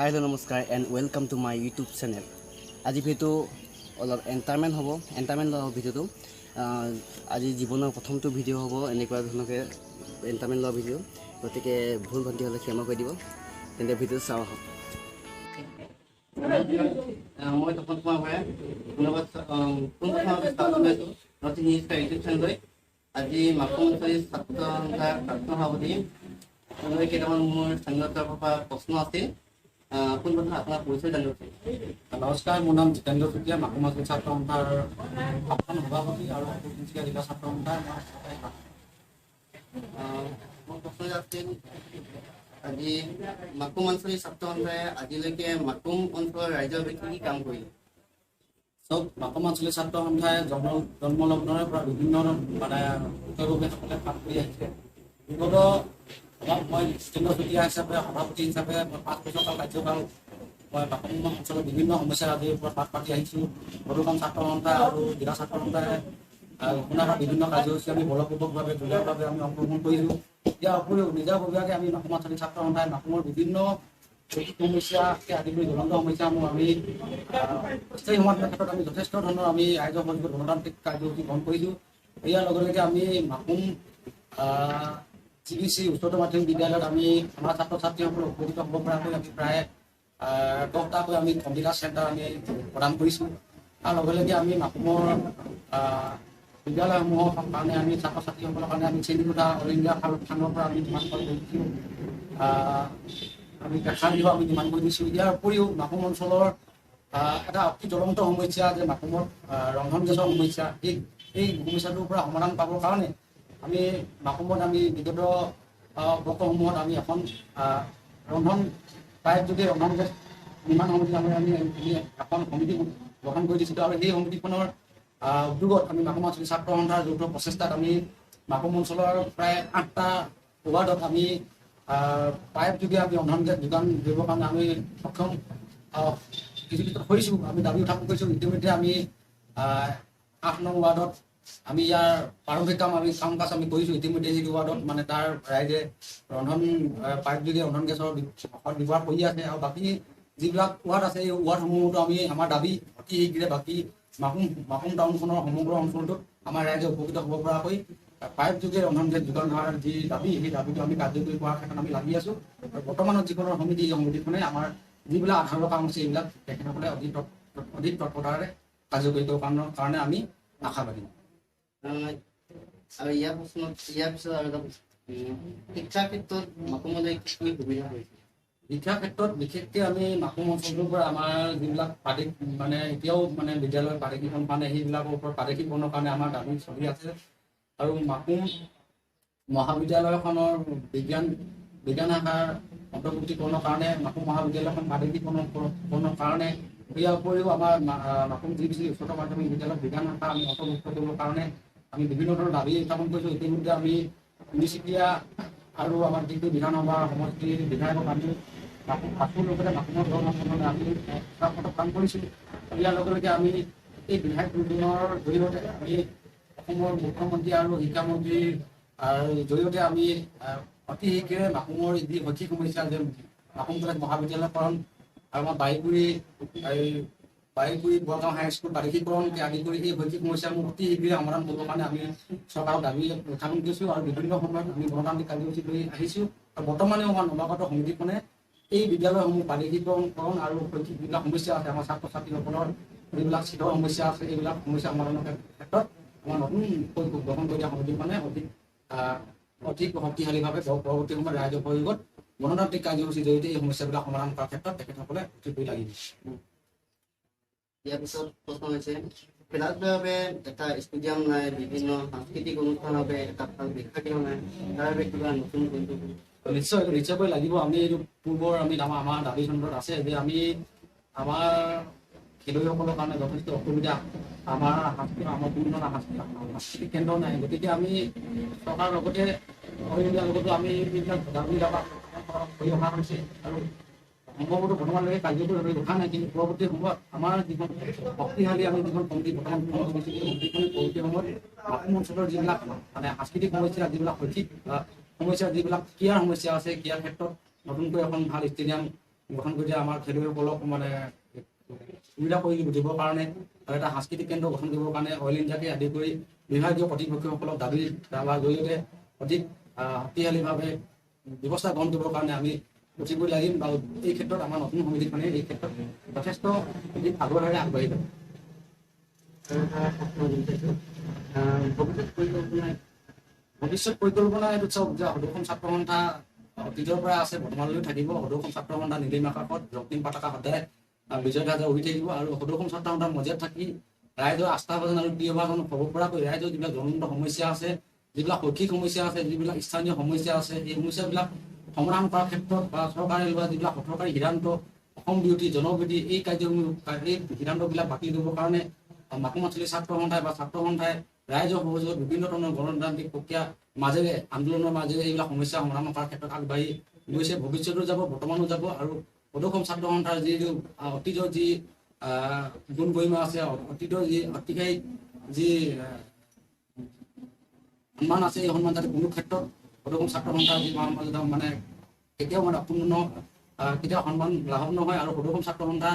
Hi, hello, namaskar, and welcome to my YouTube channel. আজি ভিডিঅ'টো অলপ এণ্টাৰটেইনমেণ্ট লোৱা ভিডিঅ'টো আজি জীৱনৰ প্ৰথমটো ভিডিঅ' হ'ব এনেকুৱা ধৰণকে এণ্টাৰটেইনমেণ্ট লোৱা ভিডিঅ', গতিকে ভুল ভ্ৰান্তি হ'লে ক্ষমা কৰি দিব। তেন্তে ভিডিঅ'টো চাওঁ আহক। মই Tapan Kumar Bhuyan north east YouTube চেনেললৈ আজি মাকুম অঞ্চলৰ ছাত্ৰ সন্থাৰ প্ৰাক্তন সভাপতি কেইটামান মোৰ স্থানীয় তৰফৰ পৰা প্ৰশ্ন আছিল। পোনপ্ৰথমে আপোনাৰ পৰিচয় জানিব বিচাৰিম। নমস্কাৰ, মোৰ নাম জিতেন্দ্ৰ চুতীয়া, মাকুম অঞ্চল ছাত্ৰ সন্থাৰ প্ৰাক্তন সভাপতি আৰু তিনিচুকীয়া জিলা ছাত্ৰ সন্থাৰ মোৰ প্ৰশ্ন আছিল, আজি মাকুম অঞ্চলৰ ছাত্ৰ সন্থাই আজিলৈকে মাকুম অঞ্চলৰ ৰাইজৰ বাবে কি কাম কৰিলে? চব মাকুম অঞ্চলৰ ছাত্ৰ সন্থাই জন্মলগ্নৰে পৰা বিভিন্ন মানে সকলে কাম কৰি আহিছে। বিগত মই জিতেন্দ্ৰ চুতীয়া হিচাপে সভাপতি হিচাপে মই 5 বছৰ কাৰ্যকাল মই মাকুম অঞ্চলৰ বিভিন্ন সমস্যাৰ আদিৰ ওপৰত পাঠ পাতি আহিছোঁ। প্ৰদূষণ ছাত্ৰ সন্থা আৰু জিলা ছাত্ৰ সন্থাই বিভিন্ন কাৰ্যসূচী আমি বলপূৰ্বকভাৱে জুলীয়াভাৱে আমি অংশগ্ৰহণ কৰিছোঁ। ইয়াৰ উপৰিও নিজাববীয়াকৈ আমি মাকুম অঞ্চলৰ ছাত্ৰ সন্থাই মাকুমৰ বিভিন্ন সমস্যাকে আদি কৰি জ্বলন্ত সমস্যাসমূহ আমি স্থায়ী সমাধানৰ ক্ষেত্ৰত আমি যথেষ্ট ধৰণৰ আমি ৰাইজৰ মজবুত গণতান্ত্ৰিক কাৰ্যসূচী গ্ৰহণ কৰিছোঁ। ইয়াৰ লগে লগে আমি মাকুম GBC উচ্চতৰ মাধ্যমিক বিদ্যালয়ত আমি আমাৰ ছাত্ৰ ছাত্ৰীসকলক উপকৃত হ'ব পৰাকৈ আমি প্ৰায় 10টাকৈ আমি কম্পিউটাৰ চেণ্টাৰ আমি প্ৰদান কৰিছোঁ। তাৰ লগে লগে আমি মাকুমৰ বিদ্যালয়সমূহৰ কাৰণে আমি ছাত্ৰ ছাত্ৰীসকলৰ কাৰণে আমি শ্ৰেণীকোঠা অল ইণ্ডিয়া ফাণ্ডৰ পৰা আমি নিৰ্মাণ কৰি দিছোঁ। আমি প্ৰেক্ষাগৃহ আমি নিৰ্মাণ কৰি দিছোঁ। ইয়াৰ উপৰিও মাকুম অঞ্চলৰ এটা অতি জ্বলন্ত সমস্যা যে মাকুমত ৰন্ধন গেছৰ সমস্যা, এই সমস্যাটোৰ পৰা সমাধান পাবৰ কাৰণে আমি মাকুমত আমি বিগত বৰ্ষসমূহত আমি এখন ৰন্ধন পাইপ যোগে ৰন্ধন গেছ নিৰ্মাণ সমিতি আমি এখন সমিতি গঠন কৰি দিছিলোঁ আৰু সেই সমিতিখনৰ উদ্যোগত আমি মাকুম অঞ্চলৰ ছাত্ৰ সন্থাৰ যৌথ প্ৰচেষ্টাত আমি মাকুম অঞ্চলৰ প্ৰায় 8টা ৱাৰ্ডত আমি পাইপ যোগে আমি ৰন্ধন গেছ যোগান দিবৰ কাৰণে আমি সক্ষম কিছু হৈছোঁ। আমি দাবী উত্থাপন কৰিছোঁ। ইতিমধ্যে আমি 8 নং ৱাৰ্ডত আমি ইয়াৰ প্ৰাৰম্ভিক কাম কাজ আমি কৰিছোঁ। ইতিমধ্যে সেইটো ৱাৰ্ডত মানে তাৰ ৰাইজে ৰন্ধন পাইপ যোগে ৰন্ধন গেছৰ ব্যৱহাৰ কৰি আছে আৰু বাকী যিবিলাক ৱাৰ্ড আছে এই ৱাৰ্ডসমূহতো আমি আমাৰ দাবী অতি শীঘ্ৰে বাকী মাকুম টাউনখনৰ সমগ্ৰ অঞ্চলটোত আমাৰ ৰাইজে উপকৃত হ'ব পৰাকৈ পাইপ যোগে ৰন্ধন গেছ যোগান ধৰাৰ যি দাবী, সেই দাবীটো আমি কাৰ্যকৰী কৰাৰ ক্ষেত্ৰত আমি লাগি আছোঁ। আৰু বৰ্তমানত যিখনৰ সমিতিখনে আমাৰ যিবিলাক আধাৰৰ কাম আছে এইবিলাক তেখেতসকলে অধিক তৎপৰতাৰে কাৰ্যকৰী কৰাৰ কাৰণে আমি আশাবাদী। আৰু ইয়াৰ পিছত আৰু এটা শিক্ষাৰ ক্ষেত্ৰত মাকুমলৈ কি সুবিধা হৈছে? শিক্ষাৰ ক্ষেত্ৰত বিশেষকৈ আমি মাকুম অঞ্চলটোৰ পৰা আমাৰ যিবিলাক মানে এতিয়াও মানে বিদ্যালয়ৰ প্ৰাদেশিকৰণ মানে সেইবিলাকৰ ওপৰত প্ৰাদেশিকৰণৰ কাৰণে আমাৰ দাবী চলি আছে। আৰু মাকুম মহাবিদ্যালয়খনৰ বিজ্ঞান শাখাৰ অন্তৰ্ভুক্তিকৰণৰ কাৰণে মাকুম মহাবিদ্যালয়খন প্ৰাদেশিকৰণৰ কাৰণে ইয়াৰ উপৰিও আমাৰ মাকুম GBC উচ্চতৰ মাধ্যমিক বিদ্যালয়ত বিজ্ঞান শাখা আমি অন্তৰ্ভুক্ত কৰিবৰ কাৰণে আমি বিভিন্ন ধৰণৰ দাবী উত্থাপন কৰিছোঁ। ইতিমধ্যে আমি তিনিচুকীয়া আৰু আমাৰ যিটো বিধানসভা সমষ্টিৰ বিধায়কক আমি মাকুমৰ লগতে মাকুমৰ দলসমূহলৈ আমি কাম কৰিছোঁ। ইয়াৰ লগে লগে আমি এই বিধায়ক দুজনৰ জৰিয়তে আমি অসমৰ মুখ্যমন্ত্ৰী আৰু শিক্ষামন্ত্ৰীৰ জৰিয়তে আমি অতি শীঘ্ৰে মাকুমৰ যি শৈক্ষিক সমস্যা যে মাকুম কলেজ মহাবিদ্যালয়কৰণ আৰু আমাৰ বাৰীগুৰি বৰগাঁও হাইস্কুল প্ৰাদেশিকৰণকে আদি কৰি এই শৈক্ষিক সমস্যাসমূহ অতি শীঘ্ৰে সমাধান কৰিবৰ কাৰণে আমি চৰকাৰক দাবী উত্থাপন কৰিছোঁ আৰু বিভিন্ন সময়ত আমি গণতান্ত্ৰিক কাৰ্যসূচী লৈ আহিছোঁ। আৰু বৰ্তমানেও আমাৰ নৱাগত সমিতিখনে এই বিদ্যালয়সমূহ প্ৰাদেশিকৰণ আৰু শৈক্ষিক যিবিলাক সমস্যা আছে আমাৰ ছাত্ৰ ছাত্ৰীসকলৰ যিবিলাক ছিটৰ সমস্যা আছে এইবিলাক সমস্যা সমাধানৰ ক্ষেত্ৰত আমাৰ নতুনকৈ গঠন কৰি দিয়া সমিতিখনে অধিক শক্তিশালীভাৱে পৰৱৰ্তী সময়ত ৰাইজৰ সহযোগত গণতান্ত্ৰিক কাৰ্যসূচীৰ জৰিয়তে এই সমস্যাবিলাক সমাধান কৰাৰ ক্ষেত্ৰত তেখেতসকলে অতিকৈ লাগিব। ইয়াৰ পিছত প্ৰশ্ন হৈছে, খেলাধূলাৰ বাবে এটা ষ্টেডিয়াম নাই, বিভিন্ন সাংস্কৃতিক অনুষ্ঠানৰ বাবে এটা ভাল প্ৰেক্ষাগৃহ নাই, তাৰ বাবে কিবা নতুন নিশ্চয়কৈ লাগিব। আমি এইটো পূৰ্বৰ আমাৰ দাবী চন্দ্ৰত আছে যে আমি আমাৰ খেলুৱৈসকলৰ কাৰণে যথেষ্ট অসুবিধা, আমাৰ বিভিন্ন সাংস্কৃতিক কেন্দ্ৰ নাই। গতিকে আমি চৰকাৰৰ লগতে আমি এইবিলাক দাবী কৰি অহা হৈছে আৰু সম্ভৱতো বৰ্তমানলৈকে কাৰ্যকৰী উঠা নাই। কিন্তু পৰৱৰ্তী সময়ত আমাৰ যিখন শক্তিশালী আমি যিখন কমিটি বৰ্তমান পৰৱৰ্তী সময়ত মাকুম অঞ্চলৰ যিবিলাক মানে সাংস্কৃতিক সমস্যা, যিবিলাক শৈক্ষিক সমস্যা, যিবিলাক ক্ৰীড়াৰ সমস্যা আছে, ক্ৰীড়াৰ ক্ষেত্ৰত নতুনকৈ এখন ভাল ষ্টেডিয়াম গঠন কৰি দিয়া আমাৰ খেলুৱৈসকলক মানে সুবিধা কৰি দিবৰ কাৰণে আৰু এটা সাংস্কৃতিক কেন্দ্ৰ গঠন কৰিবৰ কাৰণে অইল ইণ্ডিয়াকে আদি কৰি বিভাগীয় কৰ্তৃপক্ষসকলক দাবী দাৱাৰ জৰিয়তে অধিক শক্তিশালীভাৱে ব্যৱস্থা গ্ৰহণ কৰিবৰ কাৰণে আমি উঠিবই লাগিম বা এই ক্ষেত্ৰত আমাৰ নতুন সমিতিখনে এই ক্ষেত্ৰত যথেষ্ট অধিক আগ্ৰহেৰে আগবাঢ়ি যাব। ভৱিষ্যত পৰিকল্পনা এইটো চাওক যে সদৌসম ছাত্ৰ সন্থা অতীতৰ পৰা আছে, বৰ্তমানলৈও থাকিব। সদৌসম ছাত্ৰ সন্থা নীলিম আকাশত ৰক্তিম পতাকা সদায় বিজয় ধ্বজা উৰি থাকিব আৰু সদৌসম ছাত্ৰ সন্থাৰ মজিয়াত থাকি ৰাইজৰ আস্থাভাজন আৰু প্ৰিয়ভাজন হ'ব পৰাকৈ ৰাইজৰ যিবিলাক জ্বলন্ত সমস্যা আছে, যিবিলাক শৈক্ষিক সমস্যা আছে, যিবিলাক স্থানীয় সমস্যা আছে, এই সমস্যাবিলাক সমাধান কৰাৰ ক্ষেত্ৰত বা চৰকাৰে লোৱা যিবিলাক সৰকাৰী সিদ্ধান্ত, অসম বিৰোধী জনবিৰোধী এই এই সিদ্ধান্তবিলাক বাতিল কৰিবৰ কাৰণে মাকুমত ছাত্ৰ সন্থাই বা ছাত্ৰ সন্থাই ৰাইজৰ সহযোগত বিভিন্ন ধৰণৰ গণতান্ত্ৰিক প্ৰক্ৰিয়া মাজেৰে আন্দোলনৰ মাজেৰে এইবিলাক সমস্যা সমাধান কৰাৰ ক্ষেত্ৰত আগবাঢ়ি গৈছে। ভৱিষ্যতেও যাব, বৰ্তমানো যাব আৰু সদৌসম ছাত্ৰ সন্থাৰ যি অতীতৰ যি গুণ গৰিমা আছে, অতীতৰ যি অতিকাৰী যি সন্মান আছে, এই সন্মান যাতে কোনো ক্ষেত্ৰত সদৌসম ছাত্ৰ সন্থাৰ যি মানে কেতিয়াও মানে অপূৰ্ণ কেতিয়াও সন্মান লাভৱ নহয়। আৰু সদৌসম ছাত্ৰ সন্থা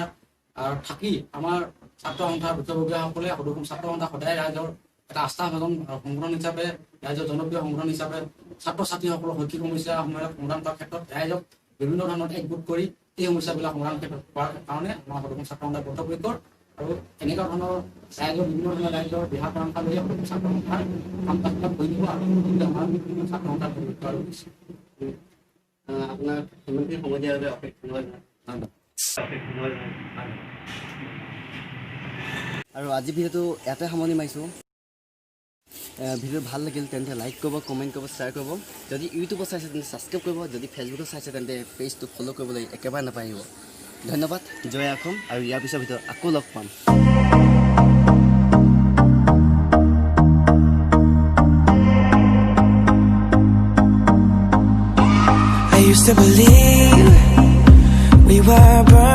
থাকি আমাৰ ছাত্ৰ সন্থাৰ বিষয়ববীয়াসকলে সদৌসম ছাত্ৰ সন্থা সদায় ৰাইজৰ এটা আস্থাভাজন সংগঠন হিচাপে, ৰাইজৰ জনপ্ৰিয় সংগঠন হিচাপে ছাত্ৰ ছাত্ৰীসকলৰ শৈক্ষিক সমস্যা সমাধান কৰাৰ ক্ষেত্ৰত ৰাইজক বিভিন্ন ধৰণৰ একগোট কৰি এই সমস্যাবিলাক সমাধান কৰাৰ কাৰণে আমাৰ সদৌসম ছাত্ৰ সন্থাৰ বদ্ধপৰিকৰ আৰু এনেকুৱা ধৰণৰ ৰাইজৰ বিভিন্ন ধৰণৰ ৰাইজৰ দিহা পৰামৰ্শ লৈ সদৌসম ছাত্ৰ সন্থাৰ কাম কাজবিলাক কৰি দিব আৰু আমাৰ ছাত্ৰ সন্থাৰ বদ্ধপৰিকৰ আৰু আপোনাক সিমানখিনি সময় দিয়াৰ বাবে অশেষ ধন্যবাদ। আৰু আজি ভিডিঅ'টো ইয়াতে সামৰণি মাৰিছোঁ। ভিডিঅ' ভাল লাগিল তেন্তে লাইক কৰিব, কমেণ্ট কৰিব, শ্বেয়াৰ কৰিব। যদি ইউটিউবত চাইছে তেন্তে ছাবস্ক্ৰাইব কৰিব। যদি ফেচবুকত চাইছে তেন্তে পেজটো ফ'ল' কৰিবলৈ একেবাৰে নাপাহৰিব। ধন্যবাদ। জয় অসম। আৰু ইয়াৰ পিছৰ ভিতৰত আকৌ লগ পাম। I used to believe we were burning.